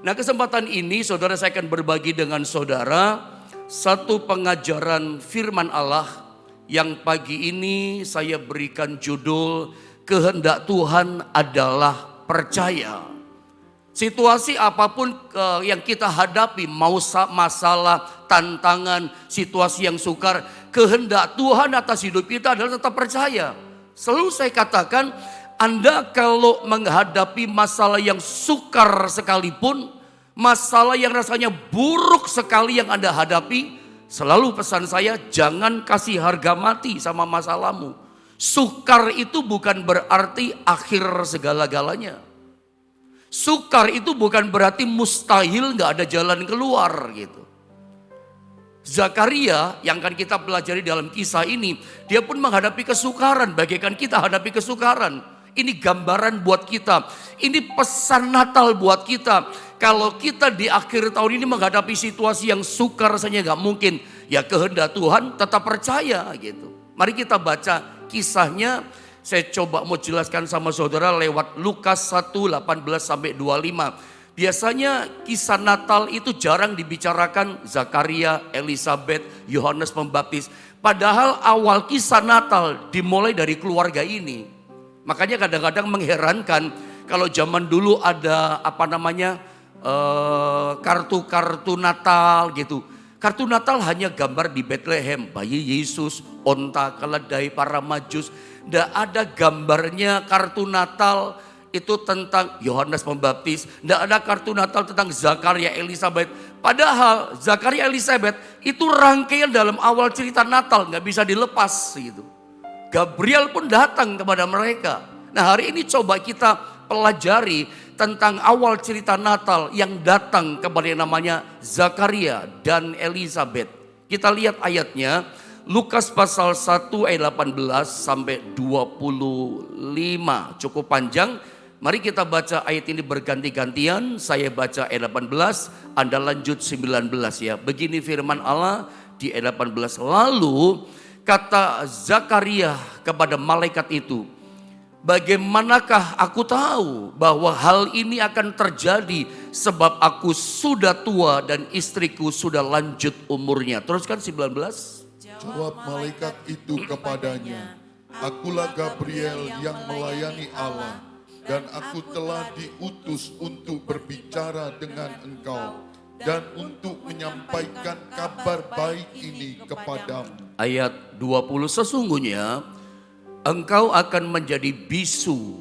Nah, kesempatan ini saudara, saya akan berbagi dengan saudara satu pengajaran firman Allah yang pagi ini saya berikan judul kehendak Tuhan adalah percaya. Situasi apapun yang kita hadapi, mau masalah, tantangan, situasi yang sukar, kehendak Tuhan atas hidup kita adalah tetap percaya. Selalu saya katakan, Anda kalau menghadapi masalah yang sukar sekalipun, masalah yang rasanya buruk sekali yang Anda hadapi, selalu pesan saya, jangan kasih harga mati sama masalahmu. Sukar itu bukan berarti akhir segala-galanya. Sukar itu bukan berarti mustahil gak ada jalan keluar gitu. Zakaria yang akan kita pelajari dalam kisah ini, dia pun menghadapi kesukaran bagaikan kita hadapi kesukaran. Ini gambaran buat kita, ini pesan Natal buat kita. Kalau kita di akhir tahun ini menghadapi situasi yang sukar rasanya gak mungkin, ya kehendak Tuhan tetap percaya gitu. Mari kita baca kisahnya. Saya coba mau jelaskan sama saudara lewat Lukas 1:18-25. Biasanya kisah Natal itu jarang dibicarakan Zakaria, Elizabeth, Yohanes Pembaptis. Padahal awal kisah Natal dimulai dari keluarga ini. Makanya kadang-kadang mengherankan kalau zaman dulu ada kartu-kartu Natal gitu. Kartu Natal hanya gambar di Bethlehem, bayi Yesus, onta, keledai, para majus. Tidak ada gambarnya kartu Natal itu tentang Yohanes Pembaptis. Tidak ada kartu Natal tentang Zakaria, Elizabeth. Padahal Zakaria, Elizabeth itu rangkaian dalam awal cerita Natal, nggak bisa dilepas gitu. Gabriel pun datang kepada mereka. Nah, hari ini coba kita pelajari tentang awal cerita Natal yang datang kepada yang namanya Zakaria dan Elizabeth. Kita lihat ayatnya, Lukas pasal 1 ayat 18-25. Cukup panjang. Mari kita baca ayat ini berganti-gantian. Saya baca ayat 18, Anda lanjut 19 ya. Begini firman Allah di ayat 18. Lalu kata Zakaria kepada malaikat itu, bagaimanakah aku tahu bahwa hal ini akan terjadi sebab aku sudah tua dan istriku sudah lanjut umurnya. Teruskan 19. Jawab malaikat itu kepadanya, akulah Gabriel yang melayani Allah, dan aku telah diutus untuk berbicara dengan engkau dan untuk menyampaikan kabar baik ini kepadamu. Ayat 20, sesungguhnya engkau akan menjadi bisu.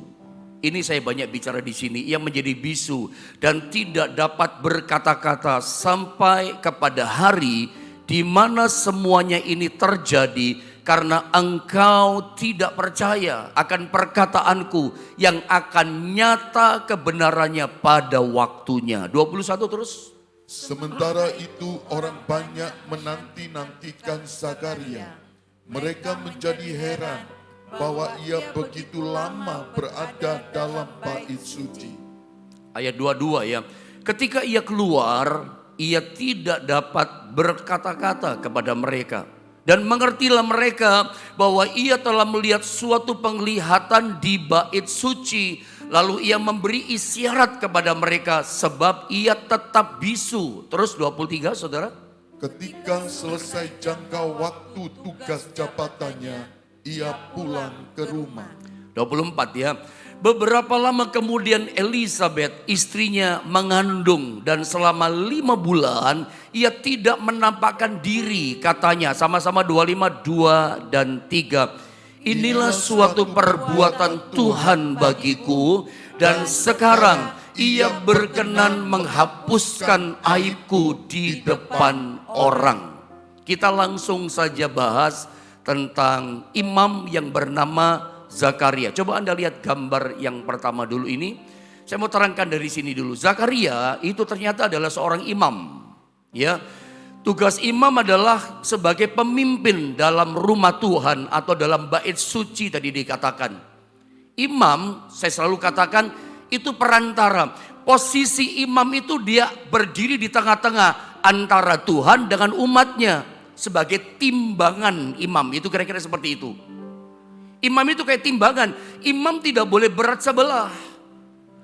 Ini saya banyak bicara di sini, yang menjadi bisu dan tidak dapat berkata-kata sampai kepada hari di mana semuanya ini terjadi karena engkau tidak percaya akan perkataanku yang akan nyata kebenarannya pada waktunya. 21 terus. Sementara itu orang banyak menanti-nantikan Zakaria. Mereka menjadi heran bahwa ia begitu lama berada dalam bait suci. Ayat 22 ya. Ketika ia keluar, ia tidak dapat berkata-kata kepada mereka. Dan mengertilah mereka bahwa ia telah melihat suatu penglihatan di bait suci. Lalu ia memberi isyarat kepada mereka sebab ia tetap bisu. Terus 23 saudara. Ketika selesai jangka waktu tugas jabatannya, ia pulang ke rumah. 24 ya. Beberapa lama kemudian Elizabeth istrinya mengandung dan selama 5 bulan ia tidak menampakkan diri, katanya sama-sama 25, 2 dan 3. Inilah suatu perbuatan Tuhan bagiku dan sekarang ia berkenan menghapuskan aibku di depan orang. Kita langsung saja bahas tentang imam yang bernama Zakaria. Coba Anda lihat gambar yang pertama dulu ini. Saya mau terangkan dari sini dulu. Zakaria itu ternyata adalah seorang imam. Ya, tugas imam adalah sebagai pemimpin dalam rumah Tuhan atau dalam bait suci tadi dikatakan. Imam, saya selalu katakan itu perantara. Posisi imam itu dia berdiri di tengah-tengah antara Tuhan dengan umatnya sebagai timbangan imam. Itu kira-kira seperti itu. Imam itu kayak timbangan. Imam tidak boleh berat sebelah.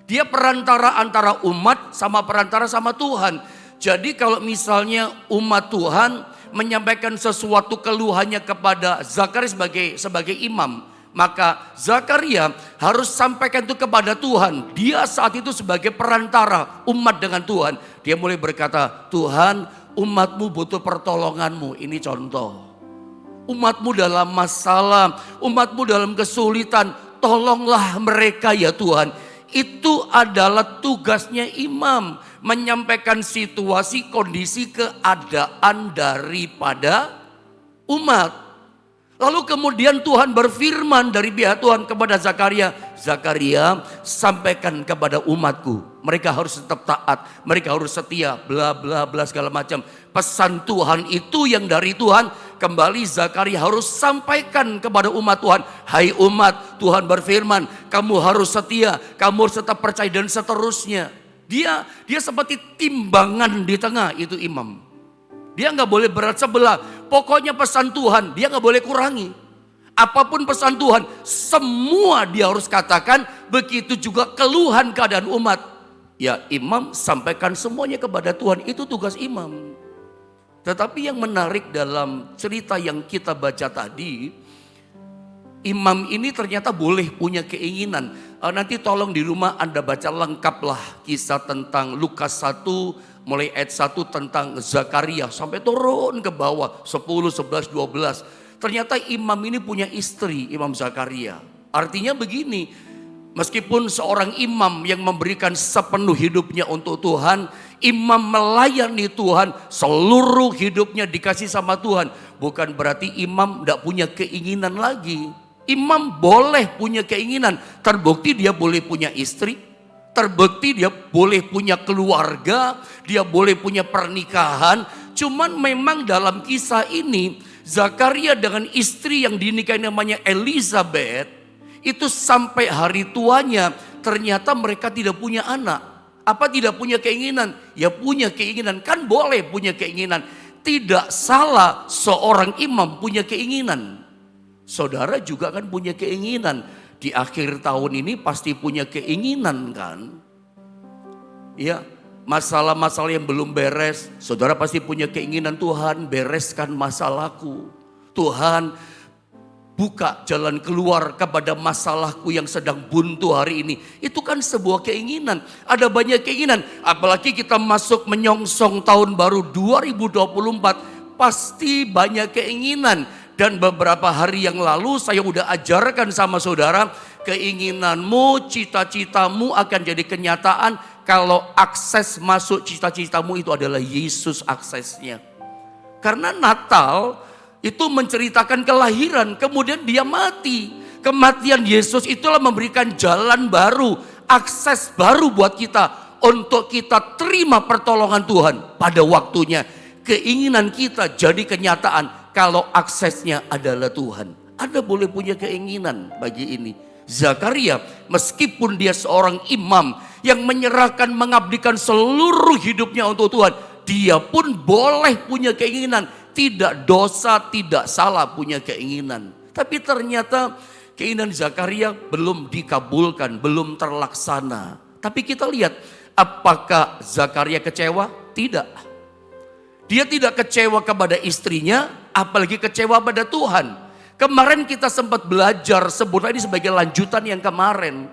Dia perantara antara umat sama perantara sama Tuhan. Jadi kalau misalnya umat Tuhan menyampaikan sesuatu keluhannya kepada Zakaria sebagai imam, maka Zakaria harus sampaikan itu kepada Tuhan. Dia saat itu sebagai perantara umat dengan Tuhan. Dia mulai berkata, Tuhan, umatmu butuh pertolonganmu. Ini contoh. Umatmu dalam masalah, umatmu dalam kesulitan, tolonglah mereka ya Tuhan. Itu adalah tugasnya imam, menyampaikan situasi, kondisi, keadaan daripada umat. Lalu kemudian Tuhan berfirman dari pihak Tuhan kepada Zakaria, Zakaria, sampaikan kepada umatku, mereka harus tetap taat, mereka harus setia, bla bla bla segala macam. Pesan Tuhan itu yang dari Tuhan, kembali Zakaria harus sampaikan kepada umat Tuhan. Hai umat, Tuhan berfirman, kamu harus setia, kamu harus tetap percaya dan seterusnya. Dia seperti timbangan di tengah, itu imam. Dia nggak boleh berat sebelah. Pokoknya pesan Tuhan dia nggak boleh kurangi. Apapun pesan Tuhan, semua dia harus katakan. Begitu juga keluhan keadaan umat. Ya imam sampaikan semuanya kepada Tuhan. Itu tugas imam. Tetapi yang menarik dalam cerita yang kita baca tadi, imam ini ternyata boleh punya keinginan. Nanti tolong di rumah Anda baca lengkaplah kisah tentang Lukas 1 mulai ayat 1 tentang Zakaria sampai turun ke bawah 10, 11, 12. Ternyata imam ini punya istri, Imam Zakaria. Artinya begini, meskipun seorang imam yang memberikan sepenuh hidupnya untuk Tuhan, imam melayani Tuhan, seluruh hidupnya dikasih sama Tuhan. Bukan berarti imam tidak punya keinginan lagi. Imam boleh punya keinginan, terbukti dia boleh punya istri, terbukti dia boleh punya keluarga, dia boleh punya pernikahan. Cuman memang dalam kisah ini, Zakaria dengan istri yang dinikahi namanya Elizabeth, itu sampai hari tuanya ternyata mereka tidak punya anak. Apa tidak punya keinginan? Ya punya keinginan, kan boleh punya keinginan. Tidak salah seorang imam punya keinginan. Saudara juga kan punya keinginan. Di akhir tahun ini pasti punya keinginan kan. Ya, masalah-masalah yang belum beres. Saudara pasti punya keinginan, Tuhan bereskan masalahku. Tuhan buka jalan keluar kepada masalahku yang sedang buntu hari ini. Itu kan sebuah keinginan. Ada banyak keinginan. Apalagi kita masuk menyongsong tahun baru 2024. Pasti banyak keinginan. Dan beberapa hari yang lalu saya udah ajarkan sama saudara, keinginanmu, cita-citamu akan jadi kenyataan kalau akses masuk cita-citamu itu adalah Yesus aksesnya. Karena Natal itu menceritakan kelahiran, kemudian dia mati. Kematian Yesus itulah memberikan jalan baru, akses baru buat kita untuk kita terima pertolongan Tuhan pada waktunya. Keinginan kita jadi kenyataan kalau aksesnya adalah Tuhan. Anda boleh punya keinginan bagi ini. Zakaria meskipun dia seorang imam yang menyerahkan, mengabdikan seluruh hidupnya untuk Tuhan, dia pun boleh punya keinginan. Tidak dosa, tidak salah punya keinginan. Tapi ternyata keinginan Zakaria belum dikabulkan, belum terlaksana. Tapi kita lihat, apakah Zakaria kecewa? Tidak. Dia tidak kecewa kepada istrinya, apalagi kecewa pada Tuhan. Kemarin kita sempat belajar, sebutlah ini sebagai lanjutan yang kemarin.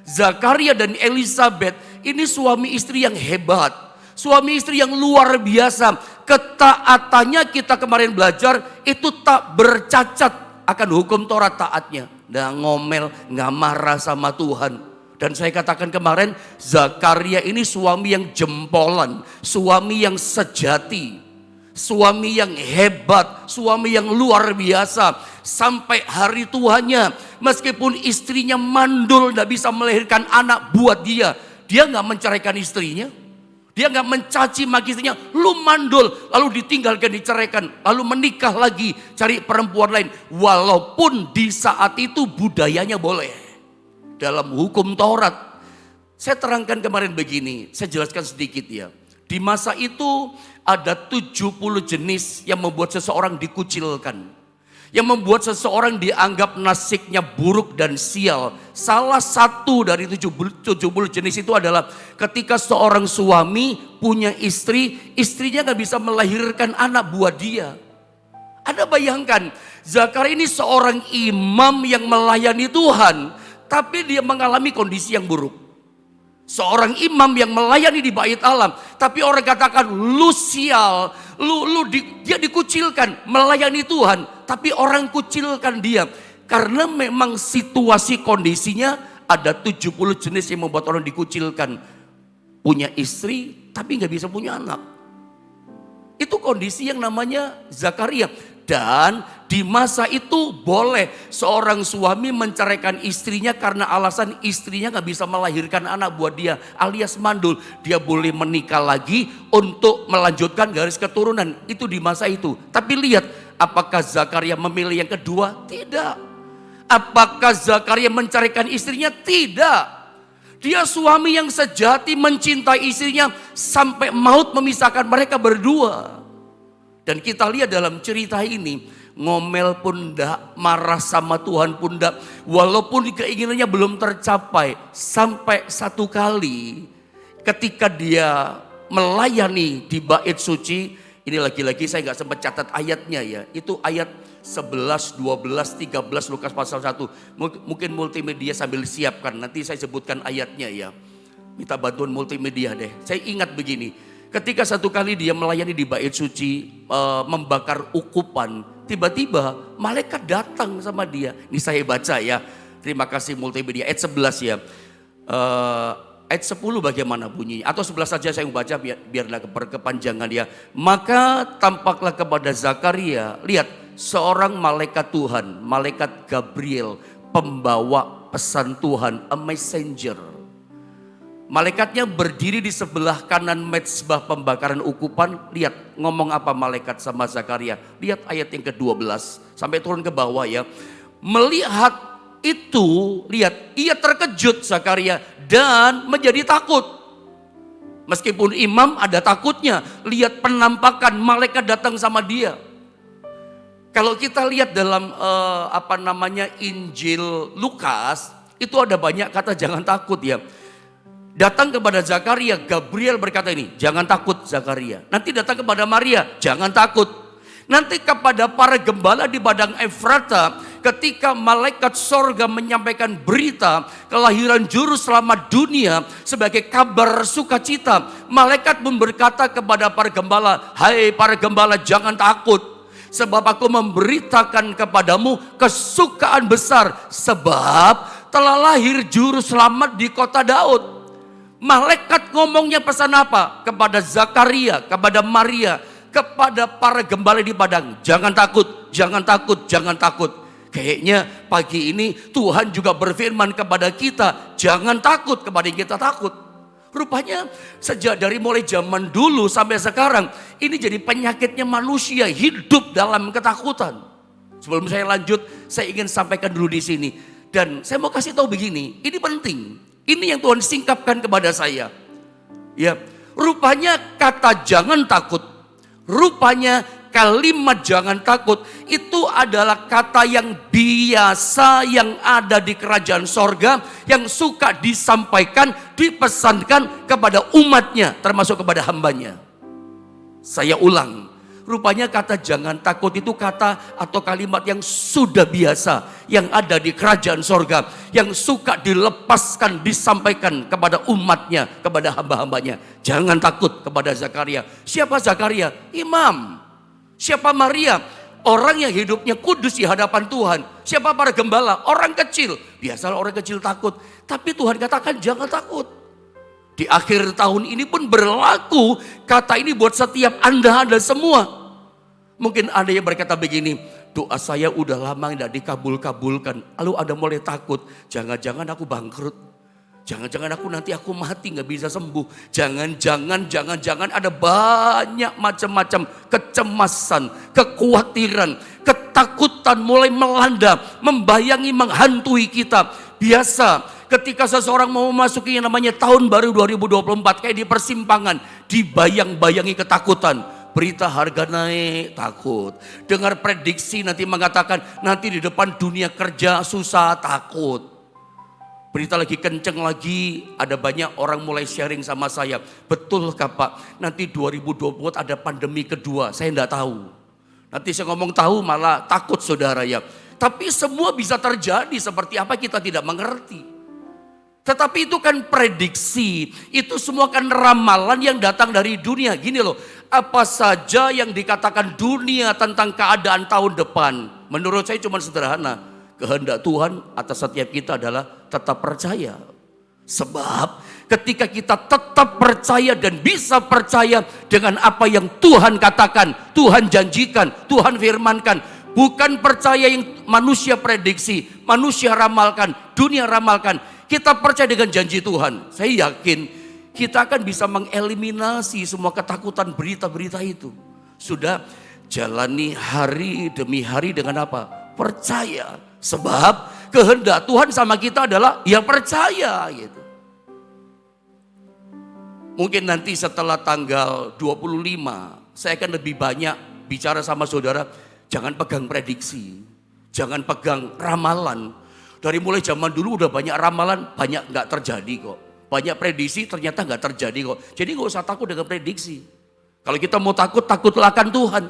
Zakaria dan Elizabeth ini suami istri yang hebat. Suami istri yang luar biasa. Ketaatannya kita kemarin belajar itu tak bercacat akan hukum Taurat taatnya. Nggak ngomel, nggak marah sama Tuhan. Dan saya katakan kemarin, Zakaria ini suami yang jempolan, suami yang sejati, suami yang hebat, suami yang luar biasa. Sampai hari tuanya, meskipun istrinya mandul, tidak bisa melahirkan anak buat dia nggak menceraikan istrinya. Dia nggak mencaci maki istrinya, lu mandul, lalu ditinggalkan, diceraikan, lalu menikah lagi, cari perempuan lain. Walaupun di saat itu budayanya boleh. Dalam hukum Taurat, saya terangkan kemarin begini, saya jelaskan sedikit ya. Di masa itu ada 70 jenis yang membuat seseorang dikucilkan. yang membuat seseorang dianggap nasibnya buruk dan sial. Salah satu dari 70 jenis itu adalah ketika seorang suami punya istri, istrinya gak bisa melahirkan anak buat dia. Anda bayangkan, Zakaria ini seorang imam yang melayani Tuhan, tapi dia mengalami kondisi yang buruk. Seorang imam yang melayani di bait Allah, tapi orang katakan lu sial, dia dikucilkan melayani Tuhan, tapi orang kucilkan dia karena memang situasi kondisinya ada 70 jenis yang membuat orang dikucilkan. Punya istri tapi nggak bisa punya anak. Itu kondisi yang namanya Zakaria. Dan di masa itu boleh seorang suami menceraikan istrinya karena alasan istrinya gak bisa melahirkan anak buat dia alias mandul. Dia boleh menikah lagi untuk melanjutkan garis keturunan. Itu di masa itu. Tapi lihat, apakah Zakaria memilih yang kedua? Tidak. Apakah Zakaria menceraikan istrinya? Tidak. Dia suami yang sejati mencintai istrinya sampai maut memisahkan mereka berdua. Dan kita lihat dalam cerita ini, ngomel pun enggak, marah sama Tuhan pun enggak. Walaupun keinginannya belum tercapai. Sampai satu kali ketika dia melayani di bait suci. Ini lagi-lagi saya enggak sempat catat ayatnya ya. Itu ayat 11, 12, 13 Lukas pasal 1. Mungkin multimedia sambil siapkan. Nanti saya sebutkan ayatnya ya. Minta bantuan multimedia deh. Saya ingat begini. Ketika satu kali dia melayani di bait suci, membakar ukupan, tiba-tiba malaikat datang sama dia. Ini saya baca ya, terima kasih multimedia, ayat 11 ya. Ayat 10 bagaimana bunyinya? Atau 11 saja saya baca biarlah berkepanjangan ya. Maka tampaklah kepada Zakaria, lihat seorang malaikat Tuhan, malaikat Gabriel, pembawa pesan Tuhan, a messenger. Malaikatnya berdiri di sebelah kanan mezbah pembakaran ukupan. Lihat ngomong apa malaikat sama Zakaria. Lihat ayat yang ke-12 sampai turun ke bawah ya. Melihat itu, lihat ia terkejut Zakaria dan menjadi takut. Meskipun imam ada takutnya. Lihat penampakan malaikat datang sama dia. Kalau kita lihat dalam Injil Lukas, itu ada banyak kata jangan takut ya. Datang kepada Zakaria, Gabriel berkata ini, jangan takut Zakaria. Nanti datang kepada Maria, jangan takut. Nanti kepada para gembala di padang Efrata, ketika malaikat sorga menyampaikan berita kelahiran juru selamat dunia sebagai kabar sukacita. Malaikat pun berkata kepada para gembala, hai para gembala jangan takut. Sebab aku memberitakan kepadamu kesukaan besar. Sebab telah lahir juru selamat di kota Daud. Malaikat ngomongnya pesan apa? Kepada Zakaria, kepada Maria, kepada para gembala di padang. Jangan takut, jangan takut, jangan takut. Kayaknya pagi ini Tuhan juga berfirman kepada kita, jangan takut kepada yang kita takut. Rupanya sejak dari mulai zaman dulu sampai sekarang, ini jadi penyakitnya manusia hidup dalam ketakutan. Sebelum saya lanjut, saya ingin sampaikan dulu di sini. Dan saya mau kasih tahu begini, ini penting. Ini yang Tuhan singkapkan kepada saya. Ya, rupanya kata jangan takut, rupanya kalimat jangan takut itu adalah kata yang biasa yang ada di kerajaan sorga, yang suka disampaikan, dipesankan kepada umatnya, termasuk kepada hambanya. Saya ulang. Rupanya kata jangan takut itu kata atau kalimat yang sudah biasa yang ada di kerajaan sorga, yang suka dilepaskan, disampaikan kepada umatnya, kepada hamba-hambanya. Jangan takut kepada Zakaria. Siapa Zakaria? Imam. Siapa Maria? Orang yang hidupnya kudus di hadapan Tuhan. Siapa para gembala? Orang kecil. Biasalah orang kecil takut. Tapi Tuhan katakan jangan takut. Di akhir tahun ini pun berlaku kata ini buat setiap Anda semua. Mungkin Anda yang berkata begini, doa saya udah lama tidak dikabul-kabulkan. Lalu Anda mulai takut, jangan-jangan aku bangkrut. Jangan-jangan nanti aku mati gak bisa sembuh. Jangan-jangan ada banyak macam-macam kecemasan, kekhawatiran, ketakutan mulai melanda, membayangi, menghantui kita. Biasa. Ketika seseorang mau memasuki yang namanya tahun baru 2024, kayak di persimpangan, dibayang-bayangi ketakutan. berita harga naik, takut. Dengar prediksi nanti mengatakan nanti di depan dunia kerja susah, takut. Berita lagi kenceng lagi, ada banyak orang mulai sharing sama saya. Betulkah Pak, nanti 2024 ada pandemi kedua, saya enggak tahu. Nanti saya ngomong tahu malah takut saudara ya. Tapi semua bisa terjadi, seperti apa kita tidak mengerti. Tetapi itu kan prediksi, itu semua kan ramalan yang datang dari dunia. Gini loh, apa saja yang dikatakan dunia tentang keadaan tahun depan, menurut saya cuma sederhana. Kehendak Tuhan atas setiap kita adalah tetap percaya. Sebab ketika kita tetap percaya dan bisa percaya dengan apa yang Tuhan katakan, Tuhan janjikan, Tuhan firmankan. Bukan percaya yang manusia prediksi, manusia ramalkan, dunia ramalkan. Kita percaya dengan janji Tuhan. Saya yakin kita akan bisa mengeliminasi semua ketakutan berita-berita itu. Sudah jalani hari demi hari dengan apa? Percaya. Sebab kehendak Tuhan sama kita adalah ya percaya gitu. Mungkin nanti setelah tanggal 25 saya akan lebih banyak bicara sama saudara. Jangan pegang prediksi, jangan pegang ramalan. Dari mulai zaman dulu udah banyak ramalan, banyak gak terjadi kok. Banyak prediksi ternyata gak terjadi kok. Jadi gak usah takut dengan prediksi. Kalau kita mau takut, takutlah akan Tuhan.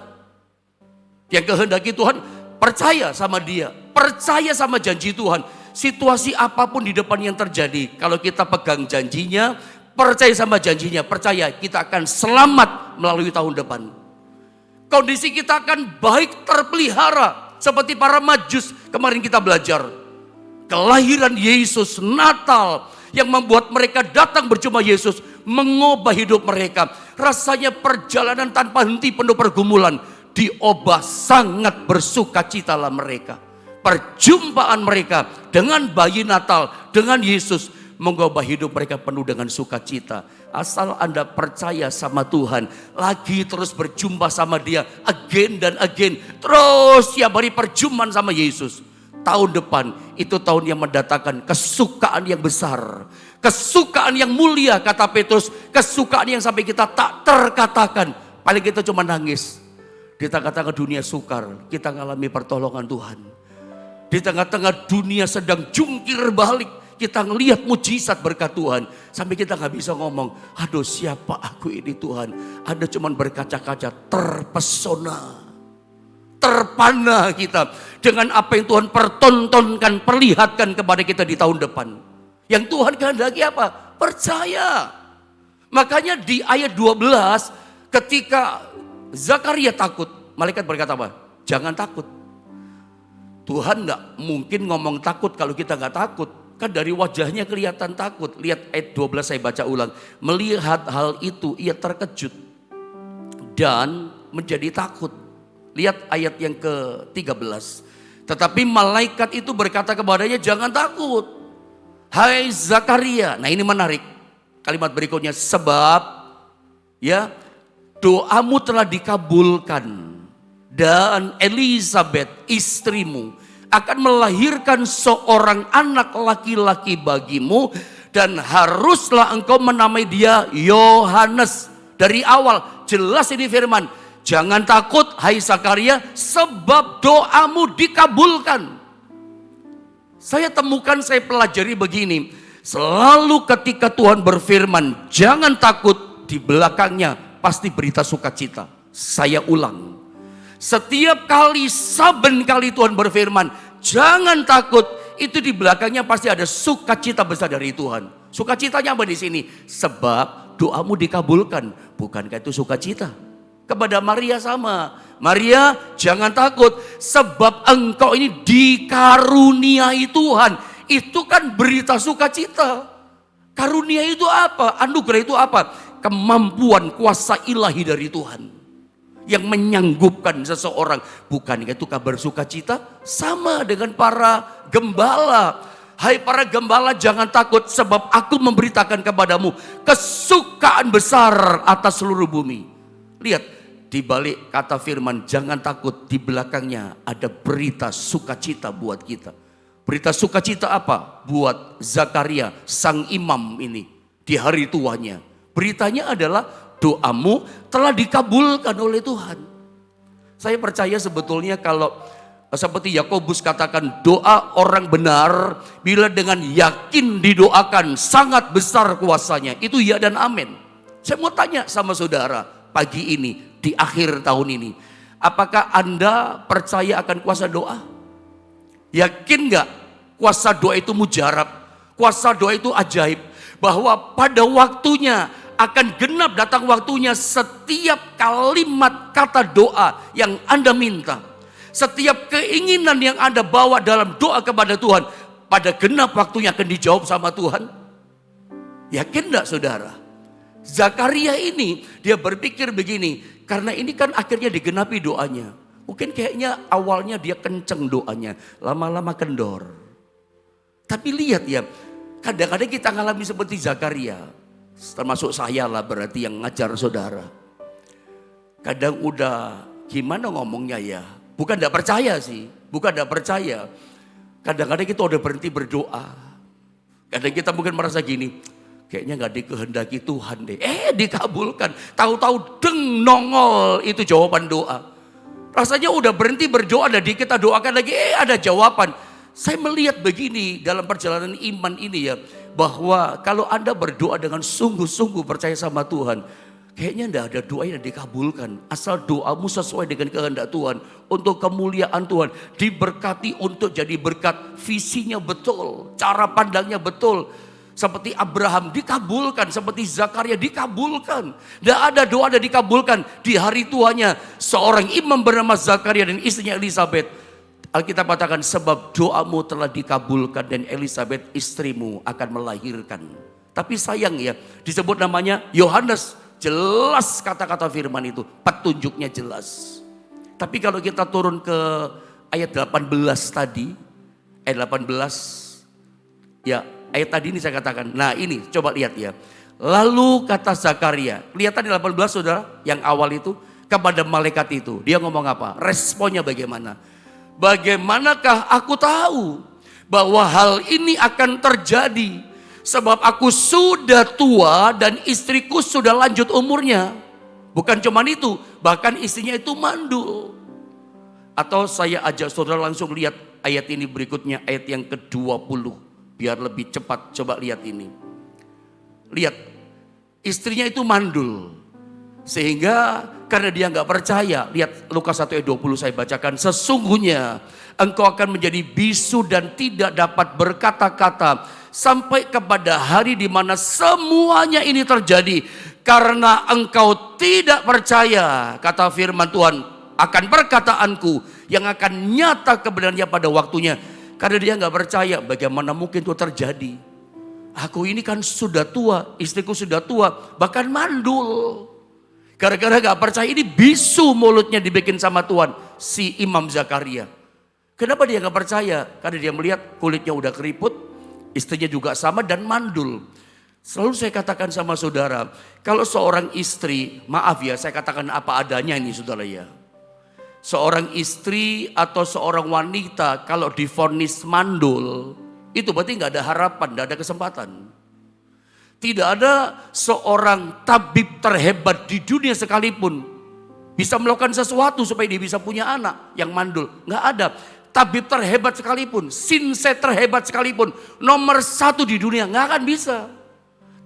Yang kehendaki Tuhan, percaya sama Dia, percaya sama janji Tuhan. Situasi apapun di depan yang terjadi, kalau kita pegang janjinya, percaya sama janjinya, percaya kita akan selamat melalui tahun depan. Kondisi kita akan baik terpelihara seperti para Majus kemarin kita belajar. Kelahiran Yesus, Natal yang membuat mereka datang berjumpa Yesus, mengubah hidup mereka. Rasanya perjalanan tanpa henti penuh pergumulan, diubah sangat bersukacitalah mereka. Perjumpaan mereka dengan bayi Natal, dengan Yesus, mengubah hidup mereka penuh dengan sukacita. Asal Anda percaya sama Tuhan, lagi terus berjumpa sama Dia, again dan again, terus tiap hari perjumpaan sama Yesus. Tahun depan itu tahun yang mendatangkan kesukaan yang besar, kesukaan yang mulia, kata Petrus, kesukaan yang sampai kita tak terkatakan. Paling kita cuma nangis. Di tengah-tengah dunia sukar, kita mengalami pertolongan Tuhan. Di tengah-tengah dunia sedang jungkir balik, kita ngelihat mujizat berkat Tuhan. Sampai kita gak bisa ngomong, aduh siapa aku ini Tuhan. Ada cuman berkaca-kaca, terpesona, terpana kita dengan apa yang Tuhan pertontonkan, perlihatkan kepada kita di tahun depan. Yang Tuhan kehendaki apa? Percaya. Makanya di ayat 12 ketika Zakaria takut, malaikat berkata apa? Jangan takut. Tuhan gak mungkin ngomong takut kalau kita gak takut. Kan dari wajahnya kelihatan takut. Lihat ayat 12 saya baca ulang. Melihat hal itu ia terkejut dan menjadi takut. Lihat ayat yang ke-13. Tetapi malaikat itu berkata kepadanya, jangan takut, hai Zakaria. Nah ini menarik. Kalimat berikutnya, sebab ya doamu telah dikabulkan. Dan Elizabeth istrimu akan melahirkan seorang anak laki-laki bagimu. Dan haruslah engkau menamai dia Yohanes. Dari awal jelas ini firman. Jangan takut hai Zakaria, sebab doamu dikabulkan. Saya temukan, saya pelajari begini. Selalu ketika Tuhan berfirman, jangan takut, di belakangnya pasti berita sukacita. Saya ulang. Setiap kali, saben kali Tuhan berfirman, jangan takut, itu di belakangnya pasti ada sukacita besar dari Tuhan. Sukacitanya apa di sini? Sebab doamu dikabulkan. Bukankah itu sukacita? Kepada Maria sama. Maria jangan takut, sebab engkau ini dikaruniai Tuhan. Itu kan berita sukacita. Karunia itu apa? Anugerah itu apa? Kemampuan kuasa ilahi dari Tuhan. Yang menyanggupkan seseorang. Bukankah itu kabar sukacita? Sama dengan para gembala. Hai para gembala, jangan takut, sebab aku memberitakan kepadamu kesukaan besar atas seluruh bumi. Lihat, di balik kata firman jangan takut, di belakangnya ada berita sukacita buat kita. Berita sukacita apa? Buat Zakaria, sang imam ini di hari tuanya. Beritanya adalah doamu telah dikabulkan oleh Tuhan. Saya percaya sebetulnya kalau seperti Yakobus katakan, doa orang benar bila dengan yakin didoakan sangat besar kuasanya. Itu ya dan amin. Saya mau tanya sama saudara pagi ini, di akhir tahun ini, apakah Anda percaya akan kuasa doa? Yakin gak kuasa doa itu mujarab, kuasa doa itu ajaib, bahwa pada waktunya akan genap datang waktunya setiap kalimat kata doa yang Anda minta, setiap keinginan yang Anda bawa dalam doa kepada Tuhan, pada genap waktunya akan dijawab sama Tuhan. Yakin gak saudara? Zakaria ini dia berpikir begini, karena ini kan akhirnya digenapi doanya. Mungkin kayaknya awalnya dia kenceng doanya, lama-lama kendor. Tapi lihat ya, kadang-kadang kita ngalami seperti Zakaria, termasuk saya lah berarti yang ngajar saudara. Kadang udah gimana ngomongnya ya, bukan tidak percaya sih, bukan tidak percaya. Kadang-kadang kita udah berhenti berdoa. Kadang kita mungkin merasa gini, kayaknya gak dikehendaki Tuhan deh. Dikabulkan, tahu-tahu deng nongol itu jawaban doa. Rasanya udah berhenti berdoa dan kita doakan lagi, ada jawaban. Saya melihat begini dalam perjalanan iman ini ya, bahwa kalau Anda berdoa dengan sungguh-sungguh percaya sama Tuhan, kayaknya enggak ada doa yang dikabulkan. Asal doamu sesuai dengan kehendak Tuhan, untuk kemuliaan Tuhan, diberkati untuk jadi berkat, visinya betul, cara pandangnya betul. Seperti Abraham dikabulkan, seperti Zakaria dikabulkan. Tidak ada doa yang dikabulkan di hari tuanya. Seorang imam bernama Zakaria dan istrinya Elizabeth, Alkitab katakan sebab doamu telah dikabulkan dan Elizabeth istrimu akan melahirkan. Tapi sayang ya, disebut namanya Yohanes. Jelas kata-kata firman itu, petunjuknya jelas. Tapi kalau kita turun ke ayat 18 tadi, ayat 18, ya ayat tadi ini saya katakan, nah ini coba lihat ya. Lalu kata Zakaria, lihat tadi 18 saudara, yang awal itu kepada malaikat itu. Dia ngomong apa? Responnya bagaimana? Bagaimanakah aku tahu bahwa hal ini akan terjadi? Sebab aku sudah tua dan istriku sudah lanjut umurnya. Bukan cuma itu, bahkan istrinya itu mandul. Atau saya ajak saudara langsung lihat ayat ini berikutnya, ayat yang ke-20. Biar lebih cepat, coba lihat ini. Lihat, istrinya itu mandul. Sehingga karena dia nggak percaya, lihat Lukas 1 ayat 20 saya bacakan. Sesungguhnya engkau akan menjadi bisu dan tidak dapat berkata-kata sampai kepada hari di mana semuanya ini terjadi. Karena engkau tidak percaya, kata firman Tuhan, akan perkataanku yang akan nyata kebenarannya pada waktunya. Karena dia nggak percaya, bagaimana mungkin itu terjadi? Aku ini kan sudah tua, istriku sudah tua, bahkan mandul. Gara-gara gak percaya ini bisu mulutnya dibikin sama Tuhan, si Imam Zakaria. Kenapa dia gak percaya? Karena dia melihat kulitnya udah keriput, istrinya juga sama dan mandul. Selalu saya katakan sama saudara, kalau seorang istri, maaf ya saya katakan apa adanya ini saudara ya. Seorang istri atau seorang wanita kalau divonis mandul, itu berarti gak ada harapan, gak ada kesempatan. Tidak ada seorang tabib terhebat di dunia sekalipun bisa melakukan sesuatu supaya dia bisa punya anak yang mandul. Nggak ada. Tabib terhebat sekalipun, sinset terhebat sekalipun, nomor 1 di dunia nggak akan bisa.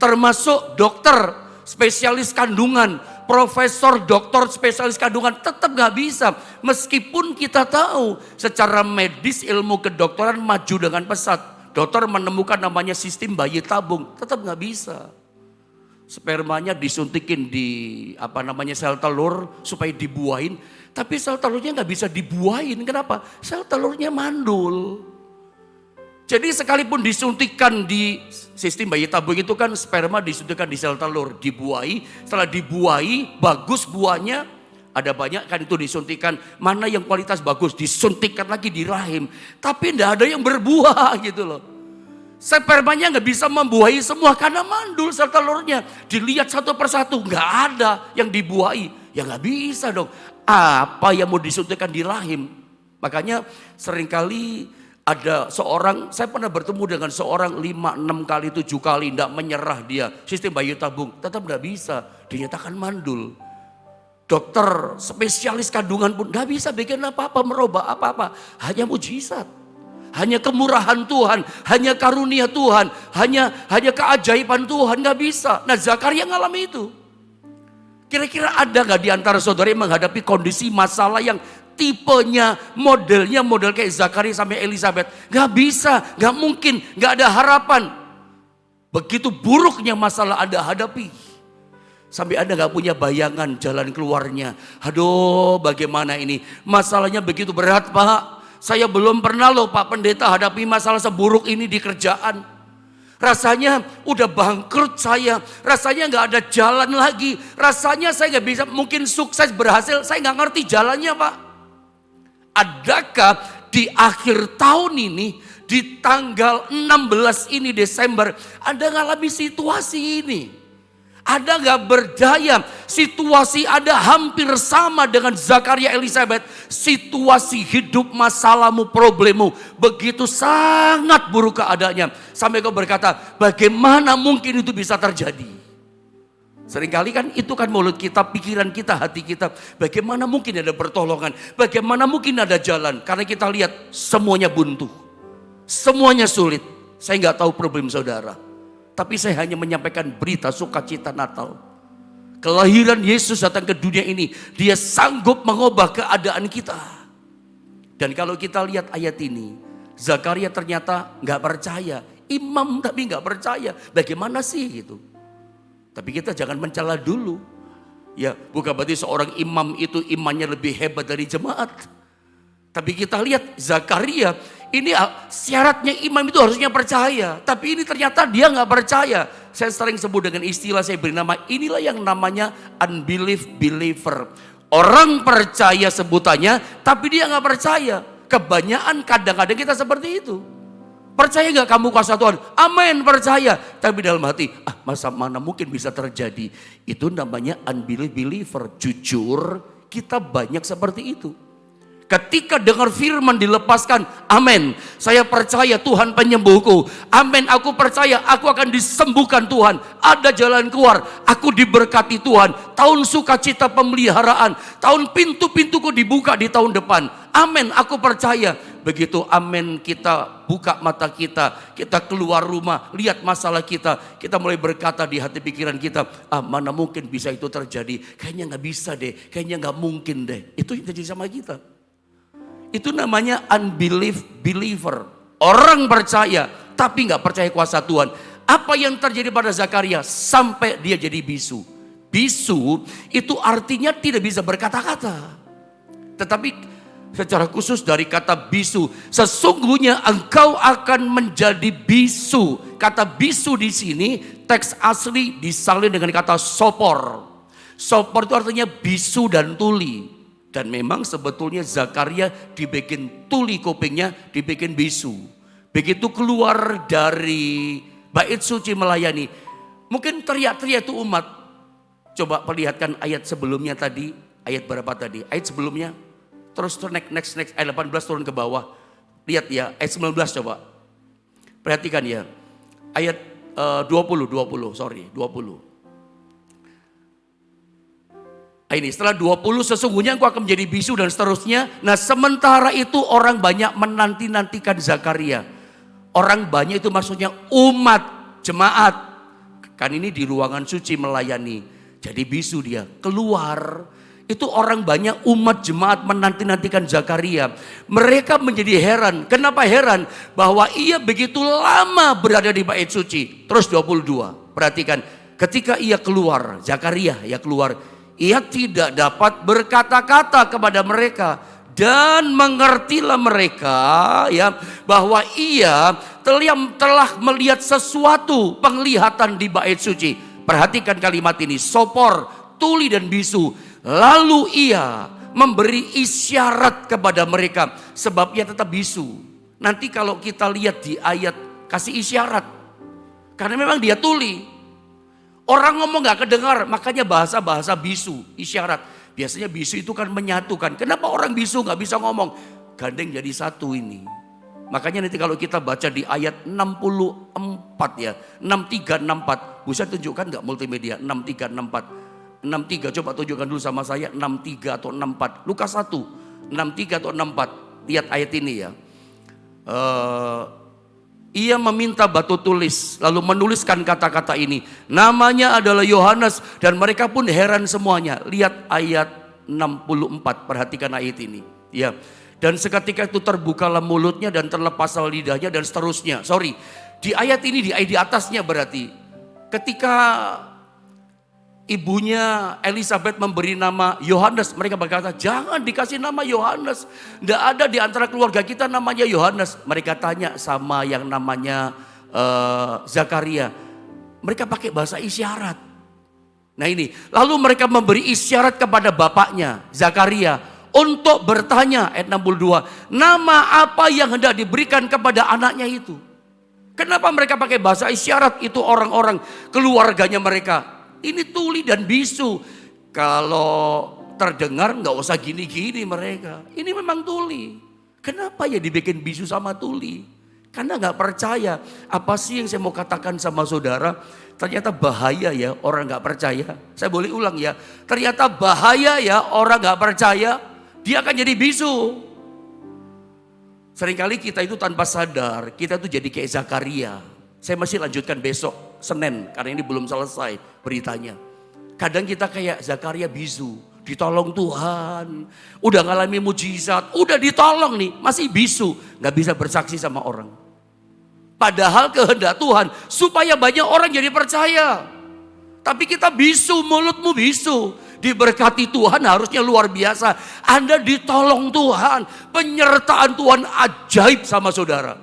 Termasuk dokter, spesialis kandungan, profesor, dokter, spesialis kandungan tetap nggak bisa. Meskipun kita tahu secara medis ilmu kedokteran maju dengan pesat. Dokter menemukan namanya sistem bayi tabung, tetap nggak bisa. Spermanya disuntikin di sel telur supaya dibuahin, tapi sel telurnya nggak bisa dibuahin. Kenapa? Sel telurnya mandul. Jadi sekalipun disuntikan di sistem bayi tabung itu kan sperma disuntikan di sel telur, dibuahi. Setelah dibuahi, bagus buahnya, ada banyak kan itu disuntikan. Mana yang kualitas bagus disuntikan lagi di rahim. Tapi tidak ada yang berbuah gitu loh. Spermanya nggak bisa membuahi semua karena mandul sel telurnya. Dilihat satu persatu nggak ada yang dibuahi. Ya nggak bisa dong. Apa yang mau disuntikan di rahim? Makanya seringkali Ada seorang, saya pernah bertemu dengan seorang 5, 6 kali, 7 kali tidak menyerah dia. Sistem bayi tabung, tetap tidak bisa. Dinyatakan mandul. Dokter spesialis kandungan pun tidak bisa bikin apa-apa, merubah apa-apa. Hanya mujizat. Hanya kemurahan Tuhan, hanya karunia Tuhan, hanya keajaiban Tuhan, nggak bisa. Nah, Zakaria ngalami itu. Kira-kira ada nggak di antara saudara yang menghadapi kondisi masalah yang tipenya, modelnya model kayak Zakaria sampai Elizabeth? Nggak bisa, nggak mungkin, nggak ada harapan. Begitu buruknya masalah Anda hadapi. Sampai Anda nggak punya bayangan jalan keluarnya. Aduh, bagaimana ini? Masalahnya begitu berat, Pak. Saya belum pernah loh Pak Pendeta hadapi masalah seburuk ini di kerjaan. Rasanya udah bangkrut saya. Rasanya nggak ada jalan lagi. Rasanya saya nggak bisa, mungkin sukses berhasil. Saya nggak ngerti jalannya, Pak. Adakah di akhir tahun ini, di tanggal 16 ini Desember, Anda ngalami situasi ini? Ada gak berdaya? Situasi Anda hampir sama dengan Zakaria Elizabeth. Situasi hidup, masalahmu, problemmu begitu sangat buruk keadaannya. Sampai kau berkata, bagaimana mungkin itu bisa terjadi? Seringkali kan itu kan mulut kita, pikiran kita, hati kita. Bagaimana mungkin ada pertolongan? Bagaimana mungkin ada jalan? Karena kita lihat semuanya buntu. Semuanya sulit. Saya gak tahu problem saudara. Tapi saya hanya menyampaikan berita sukacita Natal. Kelahiran Yesus datang ke dunia ini. Dia sanggup mengubah keadaan kita. Dan kalau kita lihat ayat ini, Zakaria ternyata gak percaya. Imam tapi gak percaya. Bagaimana sih gitu? Tapi kita jangan mencela dulu. Ya, bukan berarti seorang imam itu imannya lebih hebat dari jemaat. Tapi kita lihat Zakaria, ini syaratnya imam itu harusnya percaya. Tapi ini ternyata dia gak percaya. Saya sering sebut dengan istilah, saya beri nama, inilah yang namanya unbelief believer. Orang percaya sebutannya, tapi dia gak percaya. Kebanyakan kadang-kadang kita seperti itu. Percaya gak kamu kuasa Tuhan? Amin, percaya. Tapi dalam hati, masa mana mungkin bisa terjadi? Itu namanya unbelief believer. Jujur, kita banyak seperti itu. Ketika dengar firman dilepaskan, amin, saya percaya Tuhan penyembuhku. Amin, aku percaya aku akan disembuhkan Tuhan. Ada jalan keluar, aku diberkati Tuhan. Tahun sukacita pemeliharaan, tahun pintu-pintuku dibuka di tahun depan. Amin, aku percaya. Begitu amin, kita buka mata kita, kita keluar rumah, lihat masalah kita mulai berkata di hati pikiran kita, mana mungkin bisa itu terjadi? Kayaknya gak bisa deh, kayaknya gak mungkin deh. Itu yang terjadi sama kita. Itu namanya unbelief believer. Orang percaya tapi gak percaya kuasa Tuhan. Apa yang terjadi pada Zakaria sampai dia jadi bisu? Bisu itu artinya tidak bisa berkata-kata. Tetapi secara khusus dari kata bisu, sesungguhnya engkau akan menjadi bisu. Kata bisu di sini teks asli disalin dengan kata sopor. Sopor itu artinya bisu dan tuli. Dan memang sebetulnya Zakaria dibikin tuli kupingnya, dibikin bisu. Begitu keluar dari bait suci melayani, mungkin teriak-teriak itu umat. Coba perlihatkan ayat sebelumnya tadi, ayat berapa tadi? Ayat sebelumnya, terus next, ayat 18 turun ke bawah. Lihat ya, ayat 19 coba. Perhatikan ya, ayat 20. Ini setelah 20 sesungguhnya engkau akan menjadi bisu dan seterusnya. Nah sementara itu orang banyak menanti-nantikan Zakaria. Orang banyak itu maksudnya umat, jemaat. Kan ini di ruangan suci melayani. Jadi bisu dia keluar. Itu orang banyak umat jemaat menanti-nantikan Zakaria. Mereka menjadi heran. Kenapa heran? Bahwa ia begitu lama berada di bait suci. Terus 22. Perhatikan ketika ia keluar, Zakaria ya keluar. Ia tidak dapat berkata-kata kepada mereka. Dan mengertilah mereka ya bahwa ia telah melihat sesuatu penglihatan di bait suci. Perhatikan kalimat ini, sopor, tuli dan bisu. Lalu ia memberi isyarat kepada mereka sebab ia tetap bisu. Nanti kalau kita lihat di ayat kasih isyarat. Karena memang dia tuli. Orang ngomong gak kedengar, makanya bahasa bisu, isyarat. Biasanya bisu itu kan menyatukan. Kenapa orang bisu gak bisa ngomong? Gandeng jadi satu ini. Makanya nanti kalau kita baca di ayat 64 ya, 63, 64. Bisa tunjukkan nggak multimedia? 63, 64. 63, coba tunjukkan dulu sama saya, 63 atau 64. Lukas 1, 63 atau 64. Lihat ayat ini ya. Ia meminta batu tulis, lalu menuliskan kata-kata ini. Namanya adalah Yohanes, dan mereka pun heran semuanya. Lihat ayat 64, perhatikan ayat ini. Ya. Dan seketika itu terbukalah mulutnya dan terlepaslah lidahnya dan seterusnya. Sorry, di ayat ini, di ayat di atasnya berarti. Ketika ibunya Elizabeth memberi nama Yohanes, mereka berkata, jangan dikasih nama Yohanes. Tidak ada di antara keluarga kita namanya Yohanes. Mereka tanya sama yang namanya Zakaria. Mereka pakai bahasa isyarat. Nah ini, lalu mereka memberi isyarat kepada bapaknya, Zakaria. Untuk bertanya, ayat 62, nama apa yang hendak diberikan kepada anaknya itu? Kenapa mereka pakai bahasa isyarat? Itu orang-orang keluarganya mereka. Ini tuli dan bisu. Kalau terdengar nggak usah gini-gini mereka. Ini memang tuli. Kenapa ya dibikin bisu sama tuli? Karena nggak percaya. Apa sih yang saya mau katakan sama saudara? Ternyata bahaya ya orang nggak percaya. Saya boleh ulang ya. Ternyata bahaya ya orang nggak percaya. Dia akan jadi bisu. Seringkali kita itu tanpa sadar, kita itu jadi kayak Zakaria. Saya masih lanjutkan besok, Senin, karena ini belum selesai beritanya. Kadang kita kayak Zakaria bisu, ditolong Tuhan. Udah ngalami mujizat, udah ditolong nih, masih bisu. Gak bisa bersaksi sama orang. Padahal kehendak Tuhan, supaya banyak orang jadi percaya. Tapi kita bisu, mulutmu bisu. Diberkati Tuhan harusnya luar biasa. Anda ditolong Tuhan. Penyertaan Tuhan ajaib sama saudara.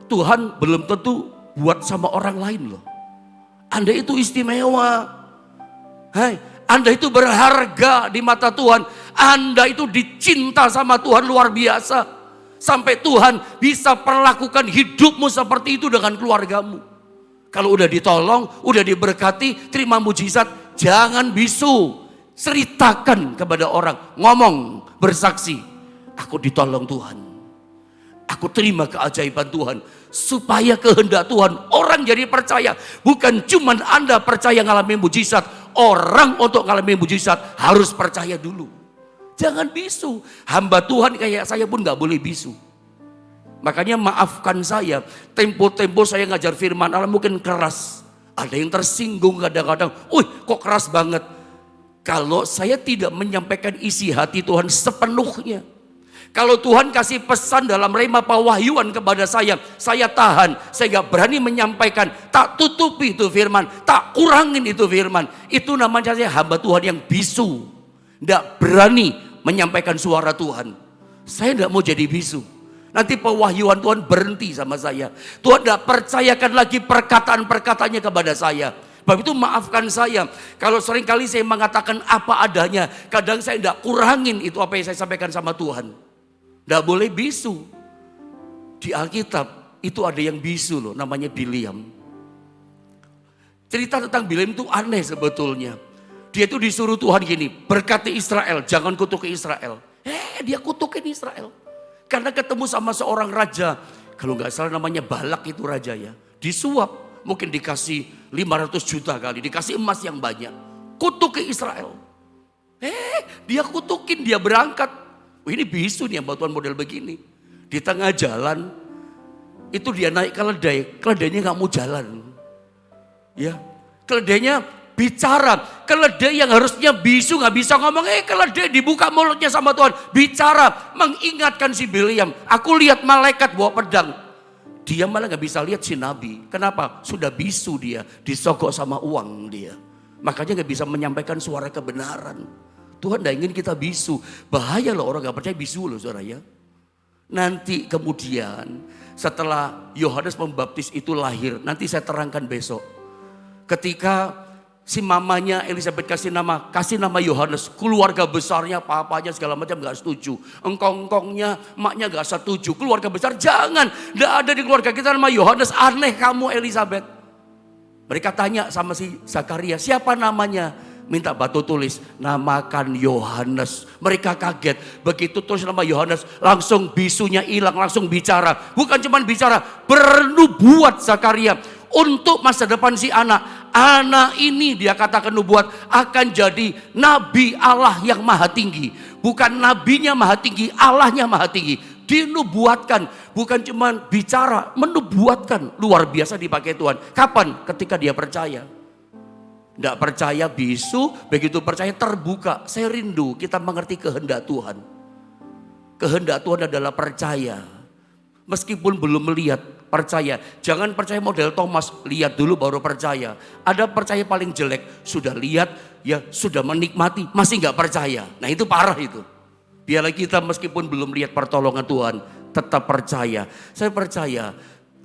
Tuhan belum tentu buat sama orang lain loh. Anda itu istimewa. Hai, Anda itu berharga di mata Tuhan. Anda itu dicinta sama Tuhan luar biasa. Sampai Tuhan bisa perlakukan hidupmu seperti itu dengan keluargamu. Kalau udah ditolong, udah diberkati, terima mujizat. Jangan bisu, ceritakan kepada orang, ngomong, bersaksi. Aku ditolong Tuhan, aku terima keajaiban Tuhan. Supaya kehendak Tuhan, orang jadi percaya. Bukan cuma Anda percaya ngalami mujizat, orang untuk ngalami mujizat harus percaya dulu. Jangan bisu, hamba Tuhan kayak saya pun gak boleh bisu. Makanya maafkan saya, tempo-tempo saya ngajar firman Allah mungkin keras. Ada yang tersinggung kadang-kadang, kok keras banget. Kalau saya tidak menyampaikan isi hati Tuhan sepenuhnya. Kalau Tuhan kasih pesan dalam rema pewahyuan kepada saya tahan. Saya gak berani menyampaikan, tak tutupi itu firman, tak kurangin itu firman. Itu namanya saya hamba Tuhan yang bisu. Gak berani menyampaikan suara Tuhan. Saya gak mau jadi bisu. Nanti pewahyuan Tuhan berhenti sama saya. Tuhan tidak percayakan lagi perkataan-perkataannya kepada saya. Sebab itu maafkan saya. Kalau seringkali saya mengatakan apa adanya. Kadang saya tidak kurangin itu apa yang saya sampaikan sama Tuhan. Tidak boleh bisu. Di Alkitab itu ada yang bisu loh, namanya Bileam. Cerita tentang Bileam itu aneh sebetulnya. Dia itu disuruh Tuhan gini, berkati Israel, jangan kutuki Israel. Dia kutukin Israel. Karena ketemu sama seorang raja, kalau nggak salah namanya Balak itu raja ya. Disuap, mungkin dikasih 500 juta kali, dikasih emas yang banyak. Kutuki Israel. Dia kutukin, dia berangkat. Ini bisu nih yang Tuhan model begini. Di tengah jalan, itu dia naik keledai, keledainya nggak mau jalan. Ya, keledainya bicara, keledai yang harusnya bisu nggak bisa ngomong, keledai dibuka mulutnya sama Tuhan, bicara, mengingatkan si Bileam. Aku lihat malaikat bawa pedang, dia malah nggak bisa lihat si nabi. Kenapa? Sudah bisu dia, disogok sama uang dia, makanya nggak bisa menyampaikan suara kebenaran. Tuhan tidak ingin kita bisu, bahaya loh orang nggak percaya bisu loh saudara ya. Nanti kemudian setelah Yohanes Pembaptis itu lahir, nanti saya terangkan besok. Ketika si mamanya Elizabeth kasih nama Yohanes, keluarga besarnya, papanya segala macam gak setuju. Engkong-engkongnya, maknya gak setuju. Keluarga besar jangan, gak ada di keluarga kita nama Yohanes, aneh kamu Elizabeth. Mereka tanya sama si Zakaria, siapa namanya? minta batu tulis, namakan Yohanes. Mereka kaget, begitu tulis nama Yohanes, langsung bisunya hilang, langsung bicara. Bukan cuma bicara, bernubuat Zakaria untuk masa depan si anak. Anak ini dia katakan nubuat akan jadi nabi Allah yang maha tinggi. Bukan nabinya maha tinggi, Allahnya maha tinggi. Dinubuatkan, bukan cuma bicara, menubuatkan. Luar biasa dipakai Tuhan. Kapan? Ketika dia percaya. Tidak percaya bisu, begitu percaya terbuka. Saya rindu kita mengerti kehendak Tuhan. Kehendak Tuhan adalah percaya. Meskipun belum melihat, percaya. Jangan percaya model Thomas, lihat dulu baru percaya. Ada percaya paling jelek, sudah lihat, ya sudah menikmati, masih nggak percaya. Nah itu parah itu. Biarlah kita meskipun belum lihat pertolongan Tuhan, tetap percaya. Saya percaya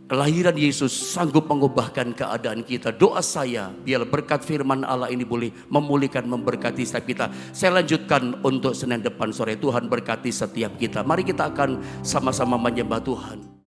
kelahiran Yesus sanggup mengubahkan keadaan kita. Doa saya, biar berkat firman Allah ini boleh memulihkan, memberkati setiap kita. Saya lanjutkan untuk Senin depan sore. Tuhan berkati setiap kita. Mari kita akan sama-sama menyembah Tuhan.